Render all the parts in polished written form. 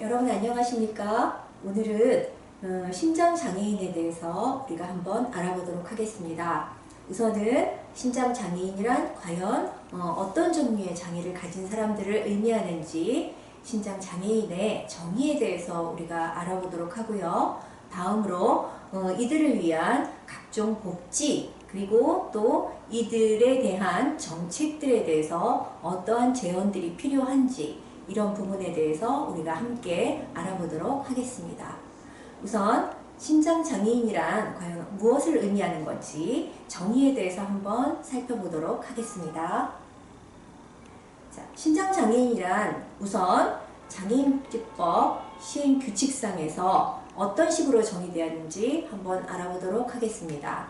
여러분 안녕하십니까? 오늘은 신장장애인에 대해서 우리가 한번 알아보도록 하겠습니다. 우선은 신장장애인이란 과연 어떤 종류의 장애를 가진 사람들을 의미하는지 신장장애인의 정의에 대해서 우리가 알아보도록 하고요. 다음으로 이들을 위한 각종 복지 그리고 또 이들에 대한 정책들에 대해서 어떠한 제언들이 필요한지 이런 부분에 대해서 우리가 함께 알아보도록 하겠습니다. 우선 신장장애인이란 과연 무엇을 의미하는 건지 정의에 대해서 한번 살펴보도록 하겠습니다. 자, 신장장애인이란 우선 장애인복지법 시행규칙상에서 어떤 식으로 정의되었는지 한번 알아보도록 하겠습니다.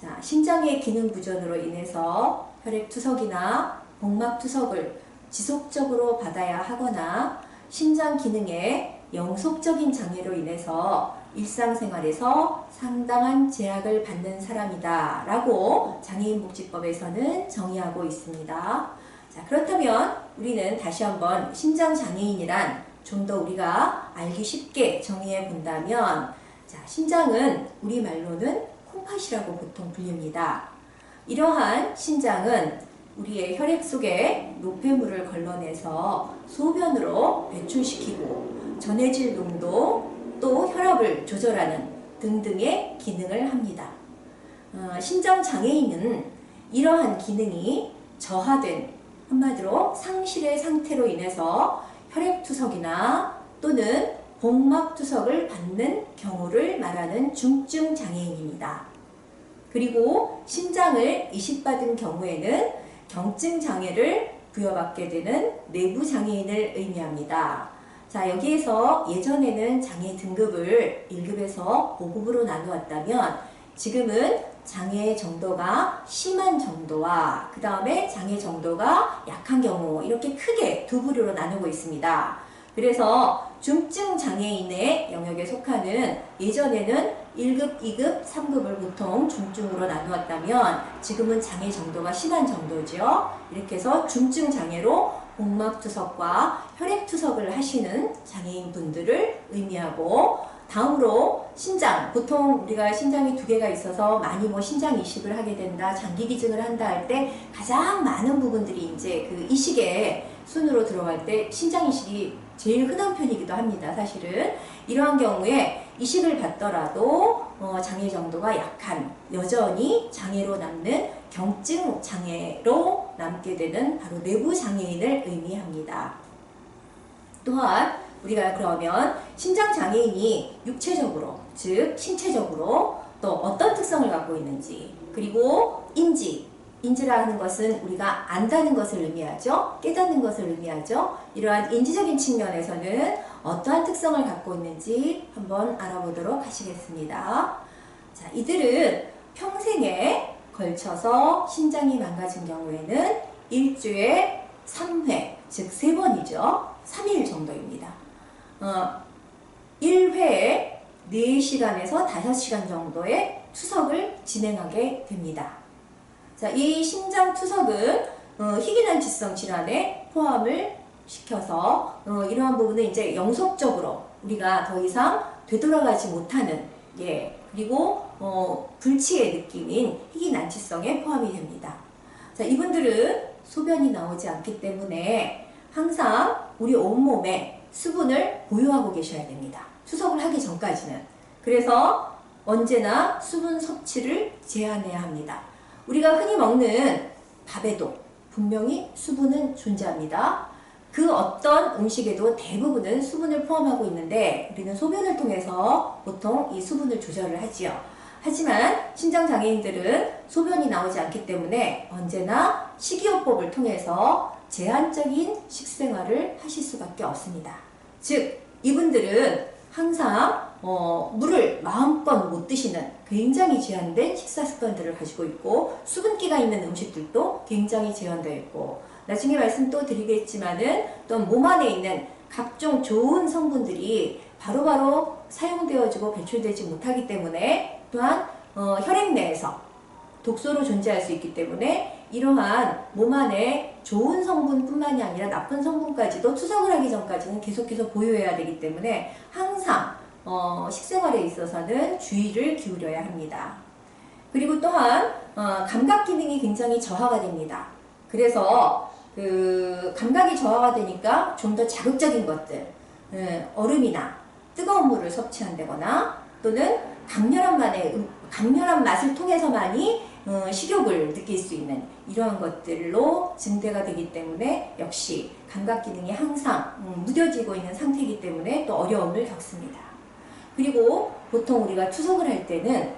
자, 신장의 기능 부전으로 인해서 혈액투석이나 복막투석을 지속적으로 받아야 하거나 신장 기능에 영속적인 장애로 인해서 일상생활에서 상당한 제약을 받는 사람이다 라고 장애인복지법에서는 정의하고 있습니다. 자, 그렇다면 우리는 다시 한번 신장장애인이란 좀 더 우리가 알기 쉽게 정의해 본다면, 자, 신장은 우리말로는 콩팥이라고 보통 불립니다. 이러한 신장은 우리의 혈액 속에 노폐물을 걸러내서 소변으로 배출시키고 전해질 농도 또 혈압을 조절하는 등등의 기능을 합니다. 신장장애인은 이러한 기능이 저하된, 한마디로 상실의 상태로 인해서 혈액투석이나 또는 복막투석을 받는 경우를 말하는 중증장애인입니다. 그리고 신장을 이식받은 경우에는 경증장애를 부여받게 되는 내부장애인을 의미합니다. 자, 여기에서 예전에는 장애 등급을 1급에서 5급으로 나누었다면 지금은 장애 정도가 심한 정도와 그 다음에 장애 정도가 약한 경우 이렇게 크게 두 부류로 나누고 있습니다. 그래서 중증장애인의 영역에 속하는 예전에는 1급, 2급, 3급을 보통 중증으로 나누었다면 지금은 장애 정도가 심한 정도죠. 이렇게 해서 중증장애로 복막투석과 혈액투석을 하시는 장애인분들을 의미하고, 다음으로 신장, 보통 우리가 신장이 두 개가 있어서 많이 신장 이식을 하게 된다, 장기 기증을 한다 할 때 가장 많은 부분들이 이제 그 이식의 순으로 들어갈 때 신장 이식이 제일 흔한 편이기도 합니다. 사실은 이러한 경우에 이식을 받더라도 장애 정도가 약한, 여전히 장애로 남는 경증 장애로 남게 되는 바로 내부 장애인을 의미합니다. 또한 우리가 그러면 신장 장애인이 육체적으로, 즉 신체적으로 또 어떤 특성을 갖고 있는지, 그리고 인지라 하는 것은 우리가 안다는 것을 의미하죠. 깨닫는 것을 의미하죠. 이러한 인지적인 측면에서는 어떠한 특성을 갖고 있는지 한번 알아보도록 하시겠습니다. 자, 이들은 평생에 걸쳐서 신장이 망가진 경우에는 일주에 3회, 즉 3번이죠. 3일 정도입니다. 1회에 4시간에서 5시간 정도의 투석을 진행하게 됩니다. 자, 이 신장 투석은 희귀난치성 질환에 포함을 시켜서 이러한 부분은 이제 영속적으로 우리가 더 이상 되돌아가지 못하는, 그리고 불치의 느낌인 희귀난치성에 포함이 됩니다. 자, 이분들은 소변이 나오지 않기 때문에 항상 우리 온몸에 수분을 보유하고 계셔야 됩니다. 투석을 하기 전까지는. 그래서 언제나 수분 섭취를 제한해야 합니다. 우리가 흔히 먹는 밥에도 분명히 수분은 존재합니다. 그 어떤 음식에도 대부분은 수분을 포함하고 있는데 우리는 소변을 통해서 보통 이 수분을 조절을 하지요. 하지만 신장장애인들은 소변이 나오지 않기 때문에 언제나 식이요법을 통해서 제한적인 식생활을 하실 수밖에 없습니다. 즉, 이분들은 항상 물을 마음껏 못 드시는 굉장히 제한된 식사 습관들을 가지고 있고, 수분기가 있는 음식들도 굉장히 제한되어 있고, 나중에 말씀 또 드리겠지만은 또 몸 안에 있는 각종 좋은 성분들이 바로바로 사용되어지고 배출되지 못하기 때문에 또한 혈액 내에서 독소로 존재할 수 있기 때문에 이러한 몸 안에 좋은 성분뿐만이 아니라 나쁜 성분까지도 투석을 하기 전까지는 계속해서 보유해야 되기 때문에 항상 식생활에 있어서는 주의를 기울여야 합니다. 그리고 또한 감각 기능이 굉장히 저하가 됩니다. 그래서 그 감각이 저하가 되니까 좀 더 자극적인 것들, 얼음이나 뜨거운 물을 섭취한다거나 또는 강렬한 맛을 통해서만이 식욕을 느낄 수 있는 이러한 것들로 증대가 되기 때문에 역시 감각 기능이 항상 무뎌지고 있는 상태이기 때문에 또 어려움을 겪습니다. 그리고 보통 우리가 투석을 할 때는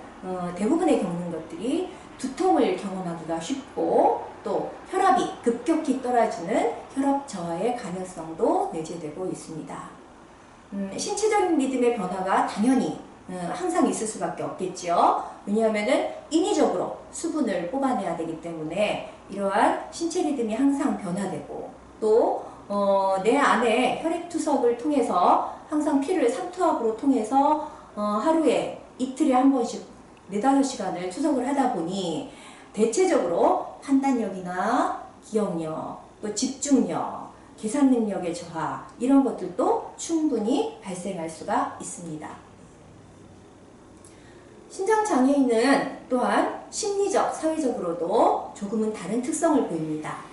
대부분의 겪는 것들이 두통을 경험하기가 쉽고 또 혈압이 급격히 떨어지는 혈압 저하의 가능성도 내재되고 있습니다. 신체적인 리듬의 변화가 당연히 항상 있을 수밖에 없겠죠. 왜냐하면 인위적으로 수분을 뽑아내야 되기 때문에 이러한 신체 리듬이 항상 변화되고 또 내 안에 혈액투석을 통해서 항상 피를 삼투압으로 통해서 하루에 이틀에 한 번씩 4-5시간을 투석을 하다 보니 대체적으로 판단력이나 기억력, 또 집중력, 계산 능력의 저하 이런 것들도 충분히 발생할 수가 있습니다. 신장장애인은 또한 심리적, 사회적으로도 조금은 다른 특성을 보입니다.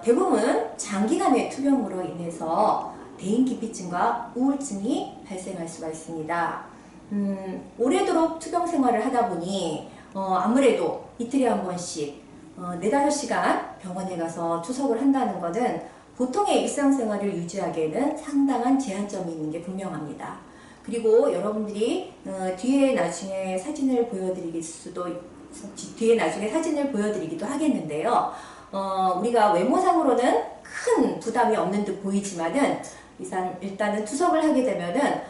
대부분 장기간의 투병으로 인해서 대인기피증과 우울증이 발생할 수가 있습니다. 오래도록 투병 생활을 하다 보니 아무래도 이틀에 한 번씩 4-5시간 병원에 가서 투석을 한다는 것은 보통의 일상생활을 유지하기에는 상당한 제한점이 있는 게 분명합니다. 그리고 여러분들이 뒤에 나중에 사진을 보여드리기도 하겠는데요. 우리가 외모상으로는 큰 부담이 없는 듯 보이지만은 일단은 투석을 하게 되면은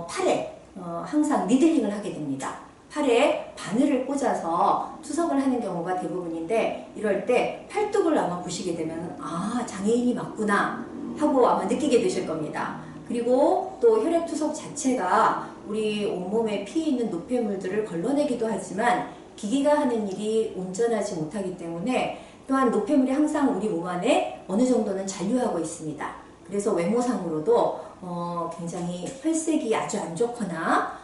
팔에 항상 니들링을 하게 됩니다. 팔에 바늘을 꽂아서 투석을 하는 경우가 대부분인데 이럴 때 팔뚝을 아마 보시게 되면 장애인이 맞구나 하고 아마 느끼게 되실 겁니다. 그리고 또 혈액투석 자체가 우리 온몸에 피해 있는 노폐물들을 걸러내기도 하지만 기기가 하는 일이 온전하지 못하기 때문에 또한 노폐물이 항상 우리 몸 안에 어느 정도는 잔류하고 있습니다. 그래서 외모상으로도 굉장히 혈색이 아주 안 좋거나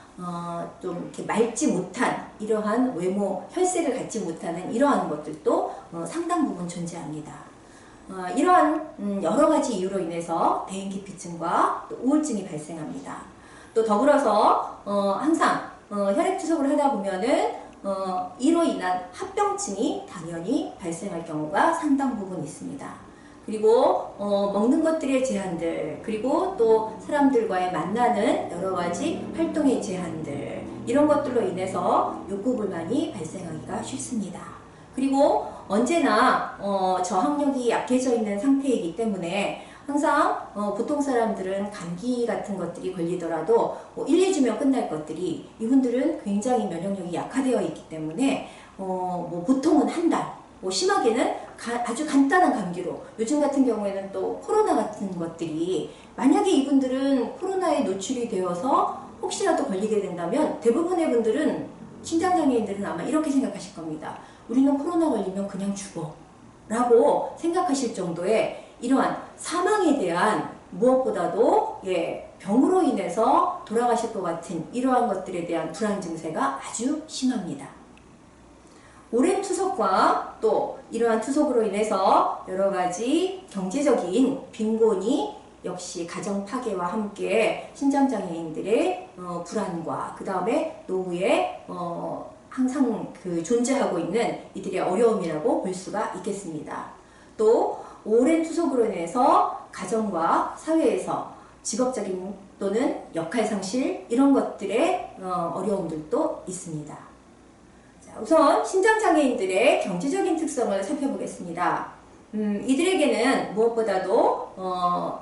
좀 이렇게 맑지 못한 이러한 외모, 혈색을 갖지 못하는 이러한 것들도 상당 부분 존재합니다. 이러한 여러 가지 이유로 인해서 대인기피증과 또 우울증이 발생합니다. 또 더불어서 항상 혈액투석을 하다 보면은 이로 인한 합병증이 당연히 발생할 경우가 상당 부분 있습니다. 그리고 먹는 것들의 제한들, 그리고 또 사람들과의 만나는 여러 가지 활동의 제한들, 이런 것들로 인해서 욕구불만이 발생하기가 쉽습니다. 그리고 언제나 저항력이 약해져 있는 상태이기 때문에 항상 보통 사람들은 감기 같은 것들이 걸리더라도 1-2주면 끝날 것들이 이분들은 굉장히 면역력이 약화되어 있기 때문에 보통은 한 달, 심하게는 아주 간단한 감기로, 요즘 같은 경우에는 또 코로나 같은 것들이 만약에 이분들은 코로나에 노출이 되어서 혹시라도 걸리게 된다면 대부분의 분들은, 신장장애인들은 아마 이렇게 생각하실 겁니다. 우리는 코로나 걸리면 그냥 죽어 라고 생각하실 정도의 이러한 사망에 대한, 무엇보다도 병으로 인해서 돌아가실 것 같은 이러한 것들에 대한 불안 증세가 아주 심합니다. 오랜 투석과 또 이러한 투석으로 인해서 여러 가지 경제적인 빈곤이 역시 가정 파괴와 함께 신장장애인들의 불안과 그 다음에 노후에 항상 존재하고 있는 이들의 어려움이라고 볼 수가 있겠습니다. 또 오랜 투석으로 인해서 가정과 사회에서 직업적인 또는 역할 상실 이런 것들의 어려움들도 있습니다. 자, 우선 신장장애인들의 경제적인 특성을 살펴보겠습니다. 이들에게는 무엇보다도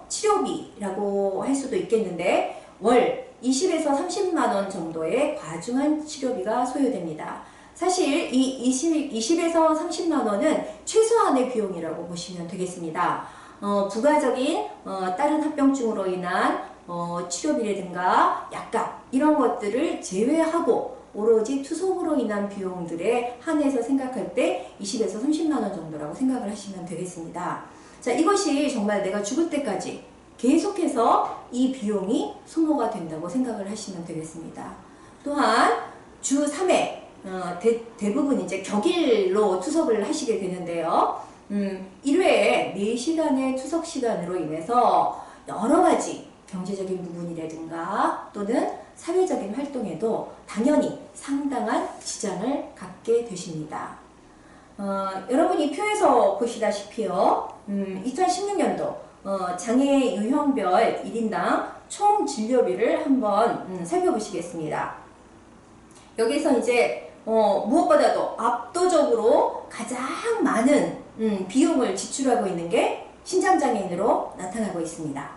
치료비라고 할 수도 있겠는데 월 20에서 30만 원 정도의 과중한 치료비가 소요됩니다. 사실 이 20에서 30만 원은 최소한의 비용이라고 보시면 되겠습니다. 부가적인 다른 합병증으로 인한 치료비라든가 약값 이런 것들을 제외하고 오로지 투석으로 인한 비용들에 한해서 생각할 때 20에서 30만 원 정도라고 생각을 하시면 되겠습니다. 자, 이것이 정말 내가 죽을 때까지 계속해서 이 비용이 소모가 된다고 생각을 하시면 되겠습니다. 또한 주 3회 대부분 이제 격일로 투석을 하시게 되는데요. 1회에 4시간의 투석 시간으로 인해서 여러 가지 경제적인 부분이라든가 또는 사회적인 활동에도 당연히 상당한 지장을 갖게 되십니다. 여러분이 표에서 보시다시피요. 2016년도 장애 유형별 1인당 총 진료비를 한번 살펴보시겠습니다. 여기서 이제 무엇보다도 압도적으로 가장 많은 비용을 지출하고 있는 게 신장장애인으로 나타나고 있습니다.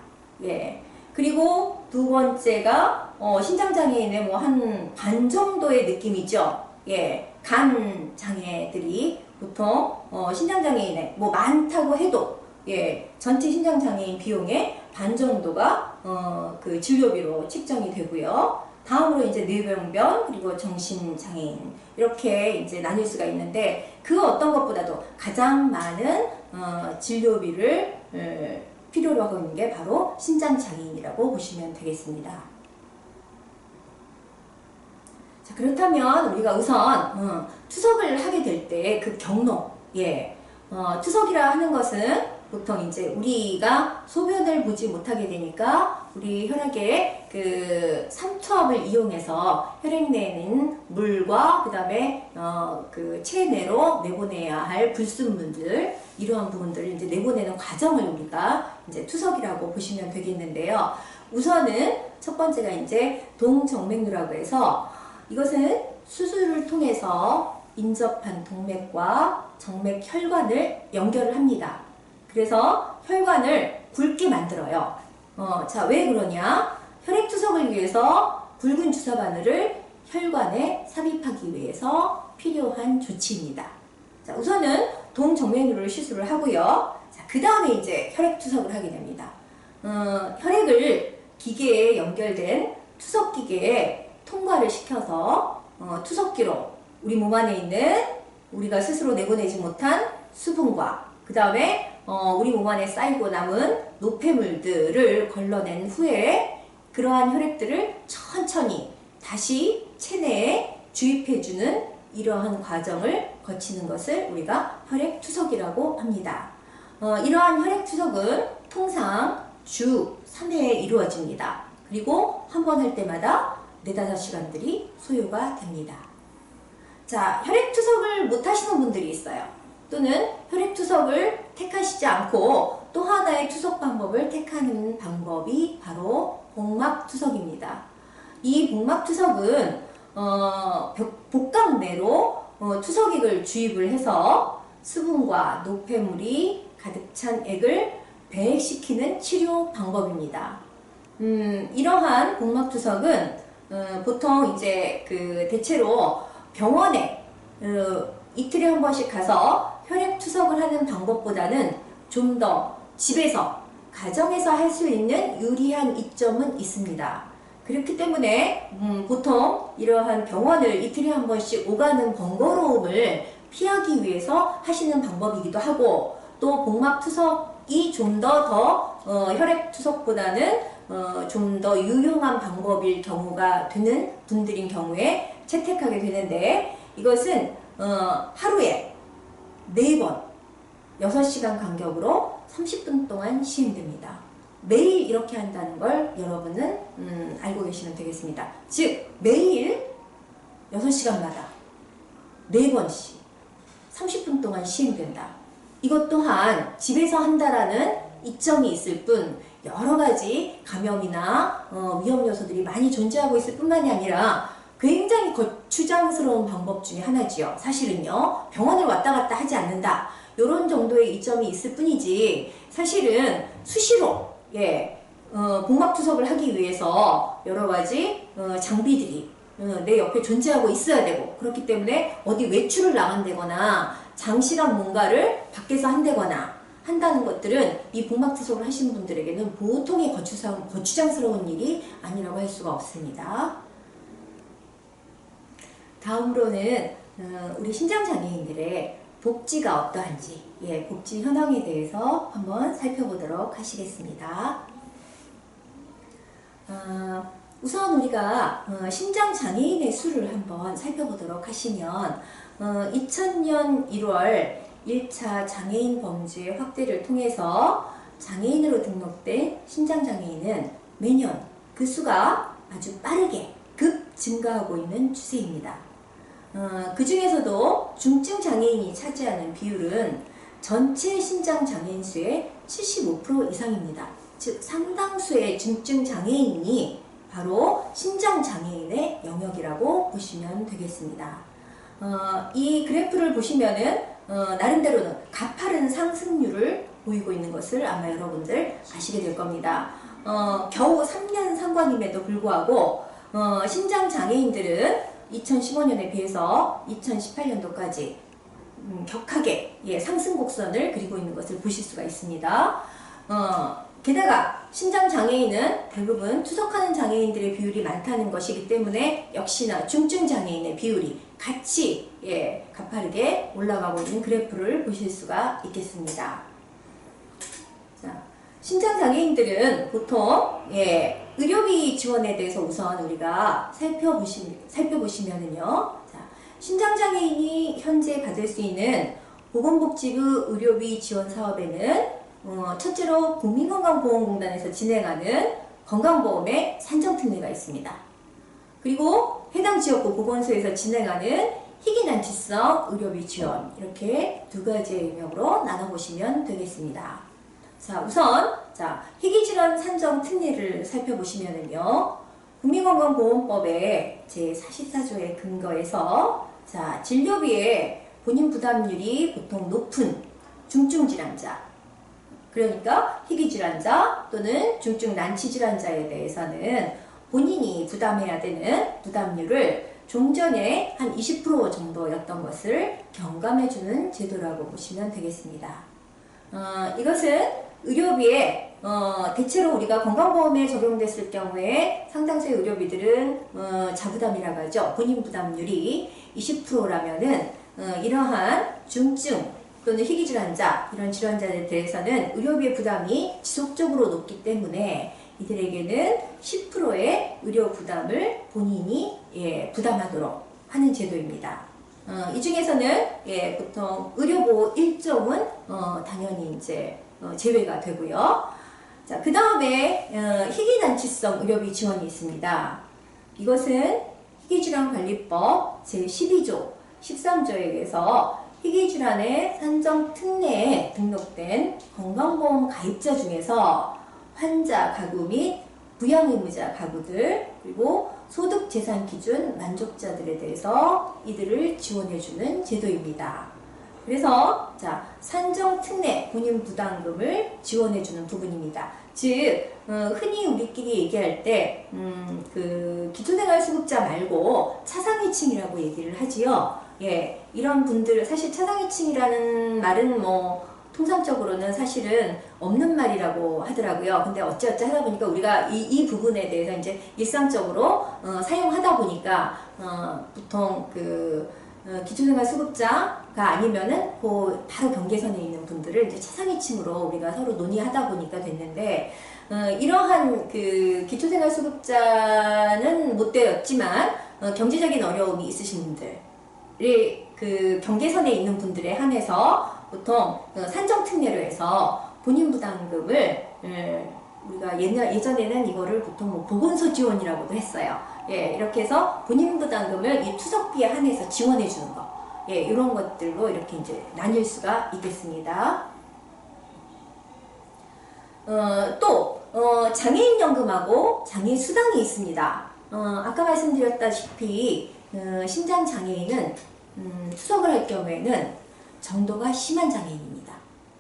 예. 그리고 두 번째가 신장장애인의 뭐 한 반 정도의 느낌이죠. 예. 간 장애들이 보통 신장장애인의 뭐 많다고 해도 예, 전체 신장장애인 비용의 반 정도가 그 진료비로 책정이 되고요. 다음으로 이제 뇌병변 그리고 정신장애인 이렇게 이제 나뉠 수가 있는데 그 어떤 것보다도 가장 많은 진료비를 필요로 하고 있는 게 바로 신장장애인이라고 보시면 되겠습니다. 자, 그렇다면 우리가 우선 투석을 하게 될 때 그 경로, 예, 투석이라 하는 것은 보통 이제 우리가 소변을 보지 못하게 되니까 우리 혈액에 그 삼투압을 이용해서 혈액 내는 물과 그 다음에 그 체내로 내보내야 할 불순물들 이러한 부분들을 이제 내보내는 과정을 우리가 이제 투석이라고 보시면 되겠는데요. 우선은 첫 번째가 이제 동정맥류라고 해서 이것은 수술을 통해서 인접한 동맥과 정맥 혈관을 연결을 합니다. 그래서 혈관을 굵게 만들어요. 자, 왜 그러냐? 혈액 투석을 위해서 굵은 주사 바늘을 혈관에 삽입하기 위해서 필요한 조치입니다. 자, 우선은 동정맥류를 시술을 하고요. 자, 그 다음에 이제 혈액 투석을 하게 됩니다. 혈액을 기계에 연결된 투석 기계에 통과를 시켜서 투석기로 우리 몸 안에 있는 우리가 스스로 내보내지 못한 수분과 그 다음에 우리 몸 안에 쌓이고 남은 노폐물들을 걸러낸 후에 그러한 혈액들을 천천히 다시 체내에 주입해주는 이러한 과정을 거치는 것을 우리가 혈액투석이라고 합니다. 이러한 혈액투석은 통상 주 3회에 이루어집니다. 그리고 한 번 할 때마다 4~5시간들이 소요가 됩니다. 자, 혈액투석을 못 하시는 분들이 있어요. 또는 혈액투석을 택하시지 않고 또 하나의 투석 방법을 택하는 방법이 바로 복막투석입니다. 이 복막투석은 복강 내로 투석액을 주입을 해서 수분과 노폐물이 가득 찬 액을 배액시키는 치료 방법입니다. 이러한 복막투석은 보통 이제 그 대체로 병원에 이틀에 한 번씩 가서 혈액 투석을 하는 방법보다는 좀 더 집에서 가정에서 할 수 있는 유리한 이점은 있습니다. 그렇기 때문에 보통 이러한 병원을 이틀에 한 번씩 오가는 번거로움을 피하기 위해서 하시는 방법이기도 하고 또 복막 투석이 좀 더 혈액 투석보다는 좀 더 유용한 방법일 경우가 되는 분들인 경우에 채택하게 되는데 이것은 하루에 4번 6시간 간격으로 30분 동안 시행됩니다. 매일 이렇게 한다는 걸 여러분은 알고 계시면 되겠습니다. 즉 매일 6시간마다 4번씩 30분 동안 시행된다. 이것 또한 집에서 한다라는 이점이 있을 뿐 여러 가지 감염이나 위험 요소들이 많이 존재하고 있을 뿐만이 아니라 굉장히 거추장스러운 방법 중에 하나지요. 사실은요. 병원을 왔다 갔다 하지 않는다. 이런 정도의 이점이 있을 뿐이지 사실은 수시로 복막투석을 하기 위해서 여러 가지 장비들이 내 옆에 존재하고 있어야 되고 그렇기 때문에 어디 외출을 나간다거나 장시간 뭔가를 밖에서 한다거나 한다는 것들은 이 복막투석을 하시는 분들에게는 보통의 거추장스러운 일이 아니라고 할 수가 없습니다. 다음으로는 우리 신장장애인들의 복지가 어떠한지, 복지 현황에 대해서 한번 살펴보도록 하시겠습니다. 우선 우리가 신장장애인의 수를 한번 살펴보도록 하시면 2000년 1월 1차 장애인 범죄 확대를 통해서 장애인으로 등록된 신장장애인은 매년 그 수가 아주 빠르게 급 증가하고 있는 추세입니다. 그 중에서도 중증 장애인이 차지하는 비율은 전체 신장 장애인 수의 75% 이상입니다. 즉 상당수의 중증 장애인이 바로 신장 장애인의 영역이라고 보시면 되겠습니다. 이 그래프를 보시면은 나름대로는 가파른 상승률을 보이고 있는 것을 아마 여러분들 아시게 될 겁니다. 겨우 3년 상관임에도 불구하고 신장 장애인들은 2015년에 비해서 2018년도까지 격하게 상승 곡선을 그리고 있는 것을 보실 수가 있습니다. 게다가 신장 장애인은 대부분 투석하는 장애인들의 비율이 많다는 것이기 때문에 역시나 중증 장애인의 비율이 같이 가파르게 올라가고 있는 그래프를 보실 수가 있겠습니다. 자, 신장 장애인들은 보통 의료비 지원에 대해서 우선 우리가 살펴보시면은요. 자, 신장 장애인이 현재 받을 수 있는 보건복지부 의료비 지원 사업에는 첫째로 국민건강보험공단에서 진행하는 건강보험의 산정특례가 있습니다. 그리고 해당 지역구 보건소에서 진행하는 희귀난치성 의료비 지원, 이렇게 두 가지의 영역으로 나눠보시면 되겠습니다. 자, 우선 희귀질환 산정 특례를 살펴보시면은요, 국민건강보험법의 제44조에 근거해서 진료비의 본인 부담률이 보통 높은 중증 질환자, 그러니까 희귀질환자 또는 중증 난치질환자에 대해서는 본인이 부담해야 되는 부담률을 종전에 한 20% 정도였던 것을 경감해주는 제도라고 보시면 되겠습니다. 이것은 의료비에 대체로 우리가 건강보험에 적용됐을 경우에 상당수의 의료비들은 자부담이라고 하죠. 본인 부담률이 20%라면은 이러한 중증 또는 희귀질환자, 이런 질환자들에 대해서는 의료비의 부담이 지속적으로 높기 때문에 이들에게는 10%의 의료 부담을 본인이 부담하도록 하는 제도입니다. 이 중에서는 보통 의료보호 1종은 당연히 제외가 되고요. 자, 그 다음에 희귀난치성 의료비 지원이 있습니다. 이것은 희귀질환관리법 제12조, 13조에 의해서 희귀질환의 산정 특례에 등록된 건강보험 가입자 중에서 환자 가구 및 부양의무자 가구들, 그리고 소득재산 기준 만족자들에 대해서 이들을 지원해주는 제도입니다. 그래서 산정 특례 본인 부담금을 지원해주는 부분입니다. 즉 흔히 우리끼리 얘기할 때 그 기초생활수급자 말고 차상위층이라고 얘기를 하지요. 이런 분들, 사실 차상위층이라는 말은 통상적으로는 사실은 없는 말이라고 하더라고요. 근데 어찌어찌 하다 보니까 우리가 이 부분에 대해서 이제 일상적으로 사용하다 보니까 보통 기초생활수급자가 아니면은 바로 경계선에 있는 분들을 이제 차상위층으로 우리가 서로 논의하다 보니까 됐는데, 이러한 기초생활수급자는 못 되었지만 경제적인 어려움이 있으신 분들이 경계선에 있는 분들에 한해서 보통 산정특례로 해서 본인 부담금을 우리가 예전에는 이거를 보통 보건소 지원이라고도 했어요. 이렇게 해서 본인 부담금을 이 투석비에 한해서 지원해 주는 거, 이런 것들로 이렇게 이제 나뉠 수가 있겠습니다. 또 장애인연금하고 장애수당이 있습니다. 아까 말씀드렸다시피 신장장애인은 투석을 할 경우에는 정도가 심한 장애인입니다.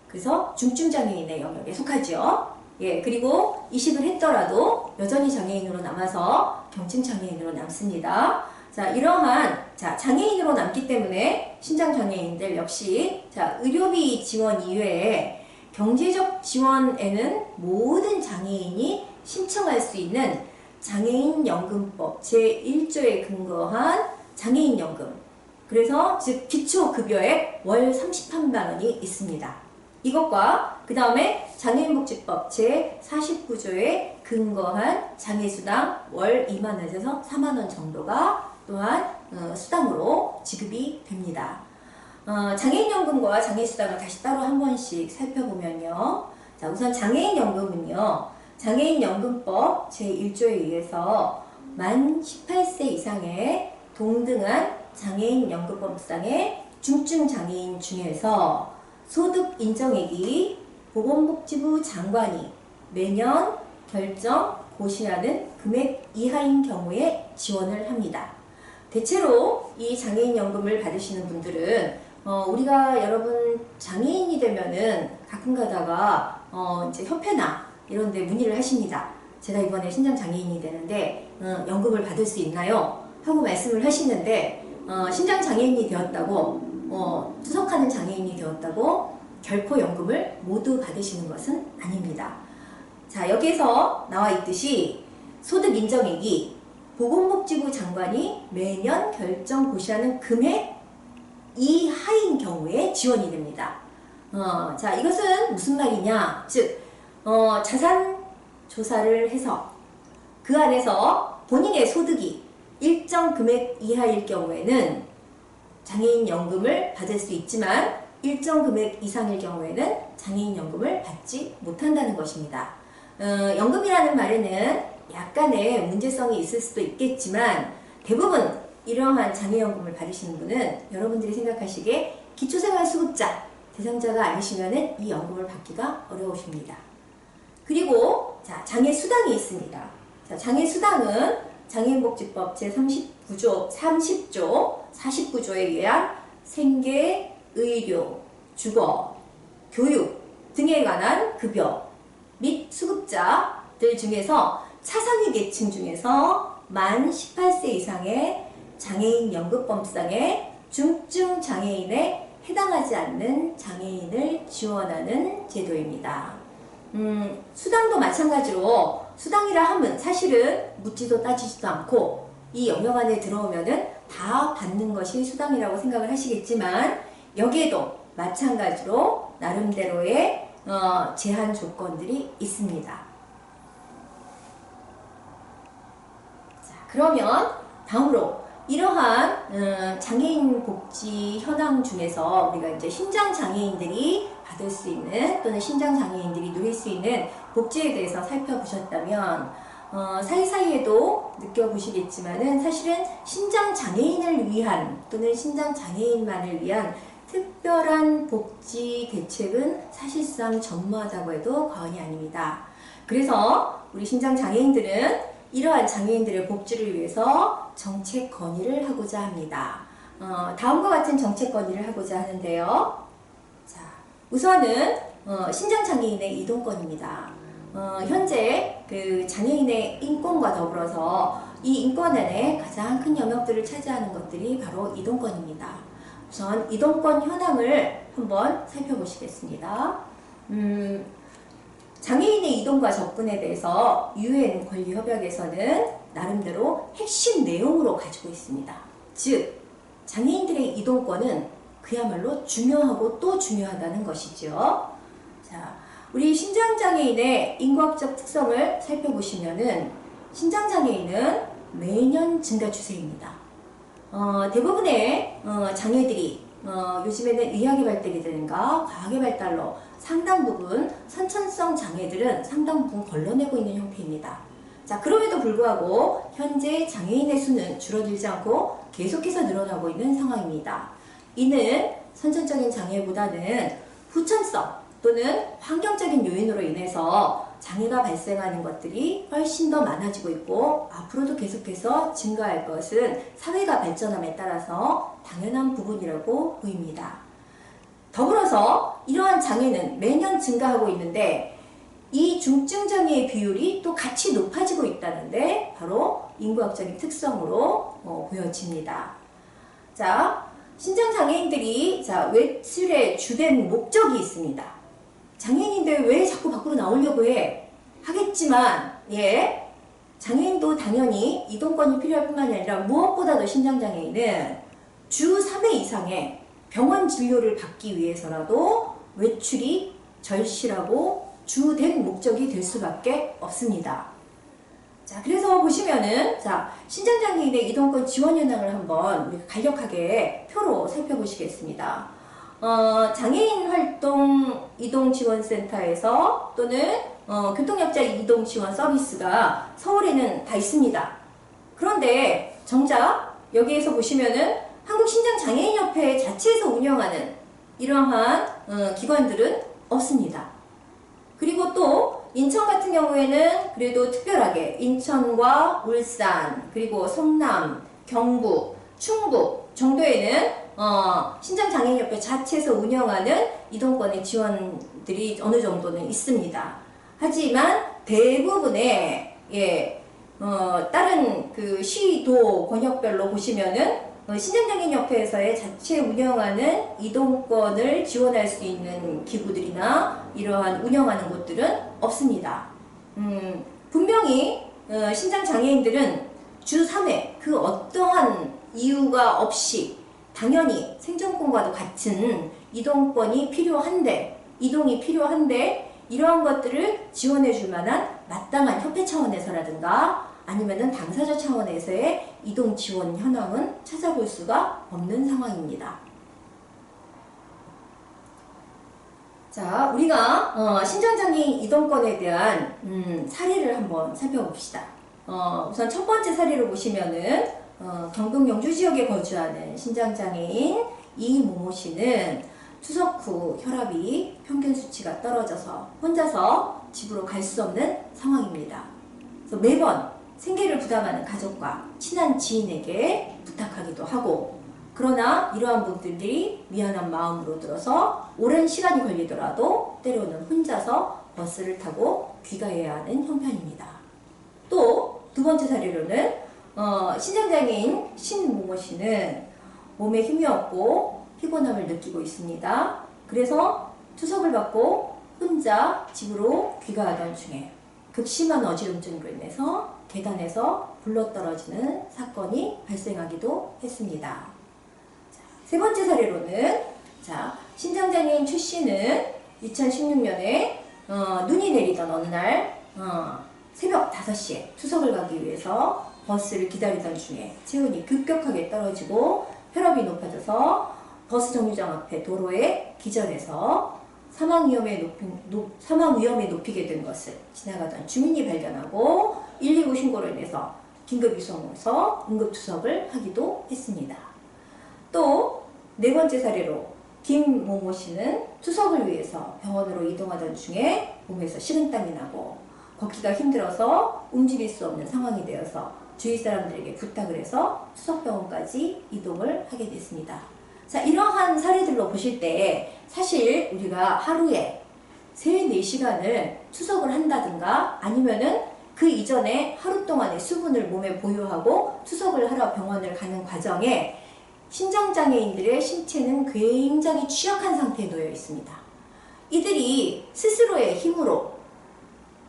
그래서 중증장애인의 영역에 속하죠. 그리고 이식을 했더라도 여전히 장애인으로 남아서 경증장애인으로 남습니다. 자, 이러한 장애인으로 남기 때문에 신장장애인들 역시 의료비 지원 이외에 경제적 지원에는 모든 장애인이 신청할 수 있는 장애인연금법 제1조에 근거한 장애인연금, 그래서 즉 기초급여액 월 30만 원이 있습니다. 이것과 그 다음에 장애인복지법 제49조에 근거한 장애수당 월 2만 원에서 4만 원 정도가 또한 수당으로 지급이 됩니다. 장애인연금과 장애수당을 다시 따로 한 번씩 살펴보면요. 자, 우선 장애인연금은요. 장애인연금법 제1조에 의해서 만 18세 이상의 동등한 장애인연금법상의 중증장애인 중에서 소득 인정액이 보건복지부 장관이 매년 결정 고시하는 금액 이하인 경우에 지원을 합니다. 대체로 이 장애인연금을 받으시는 분들은 우리가 여러분 장애인이 되면은 가끔 가다가 이제 협회나 이런 데 문의를 하십니다. 제가 이번에 신장장애인이 되는데 연금을 받을 수 있나요? 하고 말씀을 하시는데 신장장애인이 되었다고 투석하는 장애인이 되었다고 결코 연금을 모두 받으시는 것은 아닙니다. 자, 여기에서 나와 있듯이 소득 인정액이 보건복지부 장관이 매년 결정 고시하는 금액 이하인 경우에 지원이 됩니다. 자, 이것은 무슨 말이냐? 즉, 자산 조사를 해서 그 안에서 본인의 소득이 일정 금액 이하일 경우에는 장애인연금을 받을 수 있지만 일정 금액 이상일 경우에는 장애인연금을 받지 못한다는 것입니다. 연금이라는 말에는 약간의 문제성이 있을 수도 있겠지만 대부분 이러한 장애연금을 받으시는 분은 여러분들이 생각하시기에 기초생활수급자 대상자가 아니시면 이 연금을 받기가 어려우십니다. 그리고 자, 장애수당이 있습니다. 자, 장애수당은 장애인복지법 제30조 49조에 의한 생계, 의료, 주거, 교육 등에 관한 급여 및 수급자들 중에서 차상위 계층 중에서 만 18세 이상의 장애인 연금법상의 중증 장애인에 해당하지 않는 장애인을 지원하는 제도입니다. 수당도 마찬가지로 수당이라 함은 사실은 묻지도 따지지도 않고 이 영역 안에 들어오면은 다 받는 것이 수당이라고 생각을 하시겠지만 여기에도 마찬가지로 나름대로의 제한 조건들이 있습니다. 자, 그러면 다음으로 이러한 장애인 복지 현황 중에서 우리가 이제 신장 장애인들이 받을 수 있는 또는 신장 장애인들이 누릴 수 있는 복지에 대해서 살펴보셨다면 사이사이에도 느껴보시겠지만은 사실은 신장 장애인을 위한 또는 신장 장애인만을 위한 특별한 복지 대책은 사실상 전무하다고 해도 과언이 아닙니다. 그래서 우리 신장 장애인들은 이러한 장애인들의 복지를 위해서 정책 건의를 하고자 합니다. 다음과 같은 정책 건의를 하고자 하는데요. 자, 우선은 신장 장애인의 이동권입니다. 현재 그 장애인의 인권과 더불어서 이 인권 안에 가장 큰 영역들을 차지하는 것들이 바로 이동권입니다. 우선 이동권 현황을 한번 살펴보시겠습니다. 장애인의 이동과 접근에 대해서 UN 권리협약에서는 나름대로 핵심 내용으로 가지고 있습니다. 즉, 장애인들의 이동권은 그야말로 중요하고 또 중요하다는 것이죠. 자, 우리 신장장애인의 인과학적 특성을 살펴보시면은 신장장애인은 매년 증가 추세입니다. 대부분의 장애들이 요즘에는 의학의 발달이든가 과학의 발달로 상당 부분 선천성 장애들은 상당 부분 걸러내고 있는 형태입니다. 자, 그럼에도 불구하고 현재 장애인의 수는 줄어들지 않고 계속해서 늘어나고 있는 상황입니다. 이는 선천적인 장애보다는 후천성 또는 환경적인 요인으로 인해서 장애가 발생하는 것들이 훨씬 더 많아지고 있고 앞으로도 계속해서 증가할 것은 사회가 발전함에 따라서 당연한 부분이라고 보입니다. 더불어서 이러한 장애는 매년 증가하고 있는데 이 중증장애의 비율이 또 같이 높아지고 있다는데 바로 인구학적인 특성으로 보여집니다. 자, 신장장애인들이 외출의 주된 목적이 있습니다. 장애인인데 왜 자꾸 밖으로 나오려고 해? 하겠지만, 장애인도 당연히 이동권이 필요할 뿐만이 아니라 무엇보다도 신장장애인은 주 3회 이상의 병원 진료를 받기 위해서라도 외출이 절실하고 주된 목적이 될 수밖에 없습니다. 자, 그래서 보시면은, 자, 신장장애인의 이동권 지원 현황을 한번 우리가 간략하게 표로 살펴보시겠습니다. 장애인 활동 이동지원센터에서 또는 교통약자 이동 지원 서비스가 서울에는 다 있습니다. 그런데 정작 여기에서 보시면은 한국신장장애인협회 자체에서 운영하는 이러한 기관들은 없습니다. 그리고 또 인천 같은 경우에는 그래도 특별하게 인천과 울산, 그리고 성남, 경북, 충북 정도에는 신장장애인협회 자체에서 운영하는 이동권의 지원들이 어느 정도는 있습니다. 하지만 대부분의 다른 그 시도 권역별로 보시면은 신장장애인협회에서의 자체 운영하는 이동권을 지원할 수 있는 기구들이나 이러한 운영하는 곳들은 없습니다. 분명히 신장장애인들은 주 3회 그 어떠한 이유가 없이 당연히 생존권과도 같은 이동권이 필요한데, 이동이 필요한데 이러한 것들을 지원해 줄 만한 마땅한 협회 차원에서라든가 아니면은 당사자 차원에서의 이동 지원 현황은 찾아볼 수가 없는 상황입니다. 자, 우리가 신장장애인 이동권에 대한 사례를 한번 살펴봅시다. 우선 첫 번째 사례를 보시면은 경북 영주 지역에 거주하는 신장장애인 이모모 씨는 투석 후 혈압이 평균 수치가 떨어져서 혼자서 집으로 갈 수 없는 상황입니다. 그래서 매번 생계를 부담하는 가족과 친한 지인에게 부탁하기도 하고, 그러나 이러한 분들이 미안한 마음으로 들어서 오랜 시간이 걸리더라도 때로는 혼자서 버스를 타고 귀가해야 하는 형편입니다. 또 두 번째 사례로는 신장장애인 신모모 씨는 몸에 힘이 없고 피곤함을 느끼고 있습니다. 그래서 투석을 받고 혼자 집으로 귀가하던 중에 극심한 어지럼증으로 인해서 계단에서 굴러떨어지는 사건이 발생하기도 했습니다. 자, 세 번째 사례로는 신장장애인 최 씨는 2016년에 눈이 내리던 어느 날 새벽 5시에 투석을 가기 위해서 버스를 기다리던 중에 체온이 급격하게 떨어지고 혈압이 높아져서 버스 정류장 앞에 도로에 기절해서 사망 위험에 높이게 된 것을 지나가던 주민이 발견하고 119 신고로 인해서 긴급 이송해서 응급투석을 하기도 했습니다. 또 네 번째 사례로 김모모 씨는 투석을 위해서 병원으로 이동하던 중에 몸에서 식은땀이 나고 걷기가 힘들어서 움직일 수 없는 상황이 되어서 주위 사람들에게 부탁을 해서 투석병원까지 이동을 하게 됐습니다. 자, 이러한 사례들로 보실 때 사실 우리가 하루에 3-4시간을 투석을 한다든가 아니면은 그 이전에 하루 동안의 수분을 몸에 보유하고 투석을 하러 병원을 가는 과정에 신장장애인들의 신체는 굉장히 취약한 상태에 놓여 있습니다. 이들이 스스로의 힘으로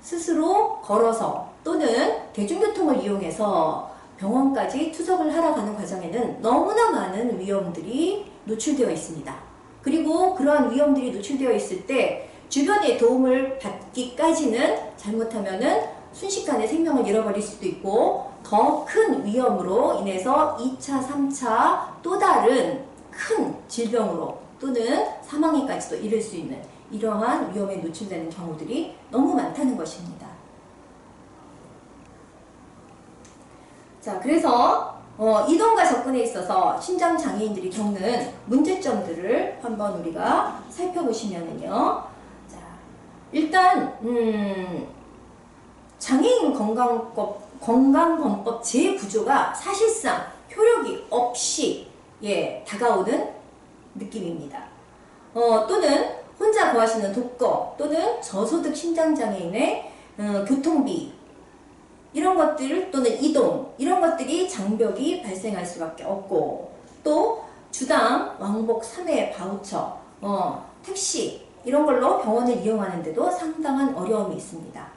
스스로 걸어서 또는 대중교통을 이용해서 병원까지 투석을 하러 가는 과정에는 너무나 많은 위험들이 노출되어 있습니다. 그리고 그러한 위험들이 노출되어 있을 때 주변의 도움을 받기까지는 잘못하면은 순식간에 생명을 잃어버릴 수도 있고 더 큰 위험으로 인해서 2차, 3차 또 다른 큰 질병으로 또는 사망에까지도 이를 수 있는 이러한 위험에 노출되는 경우들이 너무 많다는 것입니다. 자, 그래서 이동과 접근에 있어서 신장장애인들이 겪는 문제점들을 한번 우리가 살펴보시면은요. 자, 일단 장애인 건강권법 재구조가 사실상 효력이 없이 다가오는 느낌입니다. 또는 혼자 거하시는 독거 또는 저소득 신장장애인의 교통비 이런 것들 또는 이동 이런 것들이 장벽이 발생할 수밖에 없고, 또 주당 왕복 3회 바우처, 택시 이런 걸로 병원을 이용하는데도 상당한 어려움이 있습니다.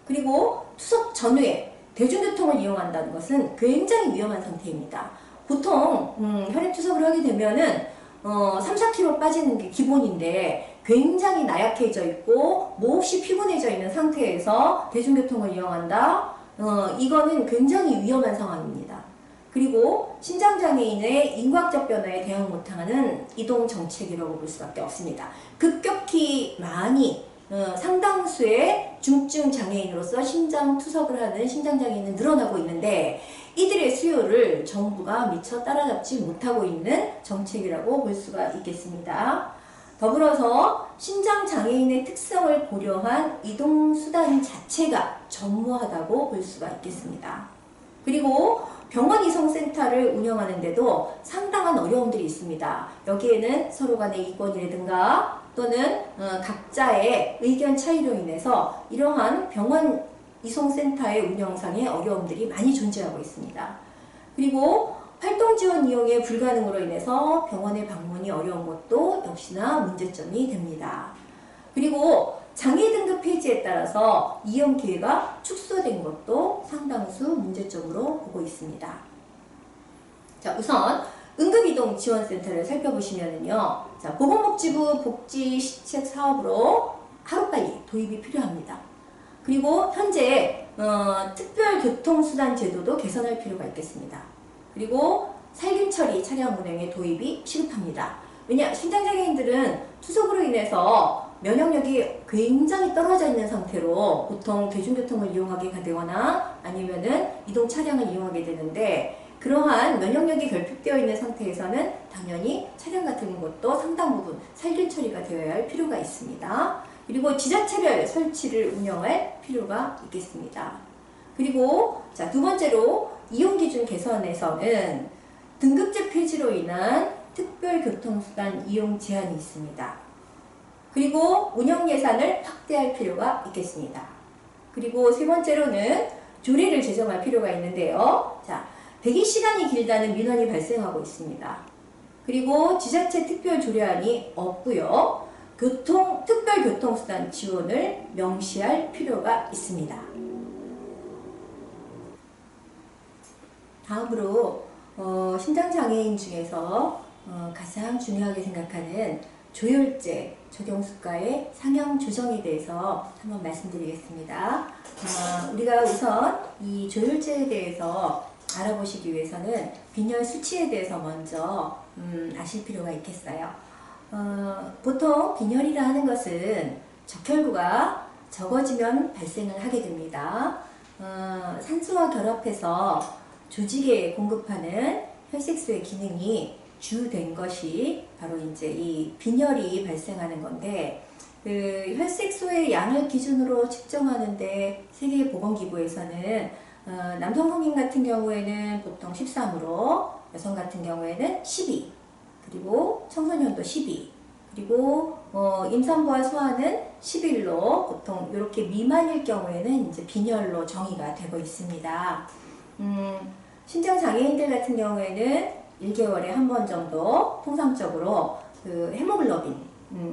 그리고 투석 전후에 대중교통을 이용한다는 것은 굉장히 위험한 상태입니다. 보통 혈액투석을 하게 되면은 3, 4kg 빠지는 게 기본인데 굉장히 나약해져 있고 몹시 피곤해져 있는 상태에서 대중교통을 이용한다? 이거는 굉장히 위험한 상황입니다. 그리고 신장장애인의 인과적 변화에 대응 못하는 이동정책이라고 볼 수밖에 없습니다. 급격히 많이 상당수의 중증 장애인으로서 심장투석을 하는 신장장애인은 늘어나고 있는데 이들의 수요를 정부가 미처 따라잡지 못하고 있는 정책이라고 볼 수가 있겠습니다. 더불어서 신장장애인의 특성을 고려한 이동수단 자체가 전무하다고 볼 수가 있겠습니다. 그리고 병원 이송센터를 운영하는데도 상당한 어려움들이 있습니다. 여기에는 서로 간의 이권이라든가 또는 각자의 의견 차이로 인해서 이러한 병원 이송센터의 운영상의 어려움들이 많이 존재하고 있습니다. 그리고 활동지원 이용의 불가능으로 인해서 병원의 방문이 어려운 것도 역시나 문제점이 됩니다. 그리고 장애 등급 폐지에 따라서 이용 기회가 축소된 것도 상당수 문제점으로 보고 있습니다. 자, 우선 응급이동지원센터를 살펴보시면은요, 자, 보건복지부 복지시책 사업으로 하루빨리 도입이 필요합니다. 그리고 현재 특별교통수단 제도도 개선할 필요가 있겠습니다. 그리고 살림처리 차량 운행의 도입이 시급합니다. 왜냐, 신장장애인들은 투석으로 인해서 면역력이 굉장히 떨어져 있는 상태로 보통 대중교통을 이용하게 되거나 아니면은 이동 차량을 이용하게 되는데, 그러한 면역력이 결핍되어 있는 상태에서는 당연히 차량 같은 것도 상당 부분 살균 처리가 되어야 할 필요가 있습니다. 그리고 지자체별 설치를 운영할 필요가 있겠습니다. 그리고 자, 두 번째로 이용기준 개선에서는 등급제 폐지로 인한 특별교통수단 이용 제한이 있습니다. 그리고 운영 예산을 확대할 필요가 있겠습니다. 그리고 세 번째로는 조례를 제정할 필요가 있는데요. 자, 대기 시간이 길다는 민원이 발생하고 있습니다. 그리고 지자체 특별 조례안이 없고요. 특별교통수단 지원을 명시할 필요가 있습니다. 다음으로 신장장애인 중에서 가장 중요하게 생각하는 조혈제 적용수가의 상향 조정에 대해서 한번 말씀드리겠습니다. 우리가 우선 이 조혈제에 대해서 알아보시기 위해서는 빈혈 수치에 대해서 먼저 아실 필요가 있겠어요. 보통 빈혈이라 하는 것은 적혈구가 적어지면 발생을 하게 됩니다. 산소와 결합해서 조직에 공급하는 혈색소의 기능이 주된 것이 바로 이제 이 빈혈이 발생하는 건데, 그 혈색소의 양을 기준으로 측정하는데 세계보건기구에서는 남성 성인 같은 경우에는 보통 13으로, 여성 같은 경우에는 12, 그리고 청소년도 12, 그리고 임산부와 소아는 11로 보통 이렇게 미만일 경우에는 이제 빈혈로 정의가 되고 있습니다. 신장장애인들 같은 경우에는 1개월에 한 번 정도 통상적으로 그 헤모글로빈,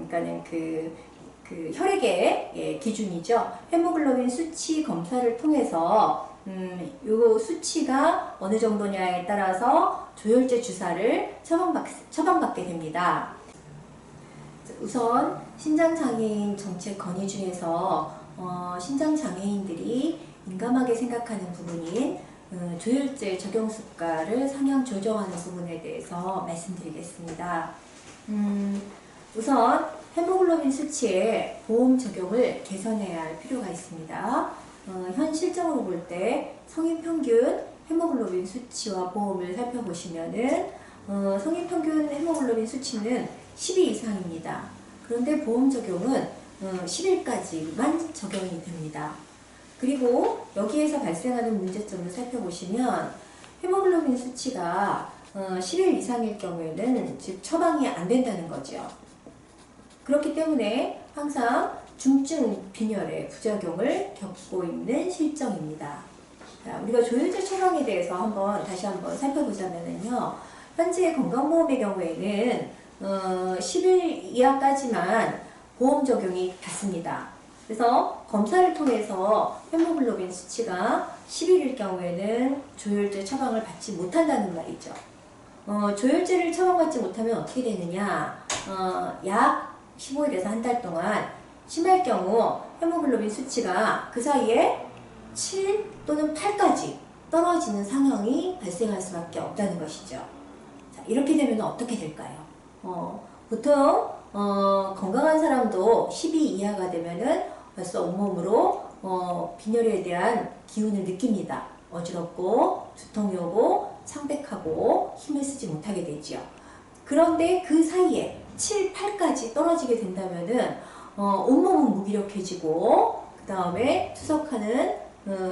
그러니까는 그 혈액의 기준이죠. 헤모글로빈 수치 검사를 통해서 요 수치가 어느 정도냐에 따라서 조혈제 주사를 처방받게 됩니다. 우선 신장장애인 정책 건의 중에서 신장장애인들이 민감하게 생각하는 부분인 조혈제 적용수가를 상향 조정하는 부분에 대해서 말씀드리겠습니다. 우선 헤모글로빈 수치의 보험 적용을 개선해야 할 필요가 있습니다. 현 실정으로 볼 때 성인 평균 헤모글로빈 수치와 보험을 살펴보시면은 성인 평균 헤모글로빈 수치는 12 이상입니다. 그런데 보험 적용은 10일까지만 적용이 됩니다. 그리고 여기에서 발생하는 문제점을 살펴보시면 헤모글로빈 수치가 10일 이상일 경우에는 즉 처방이 안 된다는 거죠. 그렇기 때문에 항상 중증 빈혈의 부작용을 겪고 있는 실정입니다. 자, 우리가 조혈제 처방에 대해서 다시 한번 살펴보자면요. 현재 건강보험의 경우에는 10일 이하까지만 보험 적용이 받습니다. 그래서 검사를 통해서 헤모글로빈 수치가 10일일 경우에는 조혈제 처방을 받지 못한다는 말이죠. 조혈제를 처방받지 못하면 어떻게 되느냐? 약 15일에서 한 달 동안 심할 경우 헤모글로빈 수치가 그 사이에 7 또는 8까지 떨어지는 상황이 발생할 수밖에 없다는 것이죠. 자, 이렇게 되면 어떻게 될까요? 보통 건강한 사람도 12 이하가 되면은 벌써 온몸으로 빈혈에 대한 기운을 느낍니다. 어지럽고 두통이 오고 창백하고 힘을 쓰지 못하게 되지요. 그런데 그 사이에 7, 8까지 떨어지게 된다면은 온몸은 무기력해지고 그 다음에 투석하는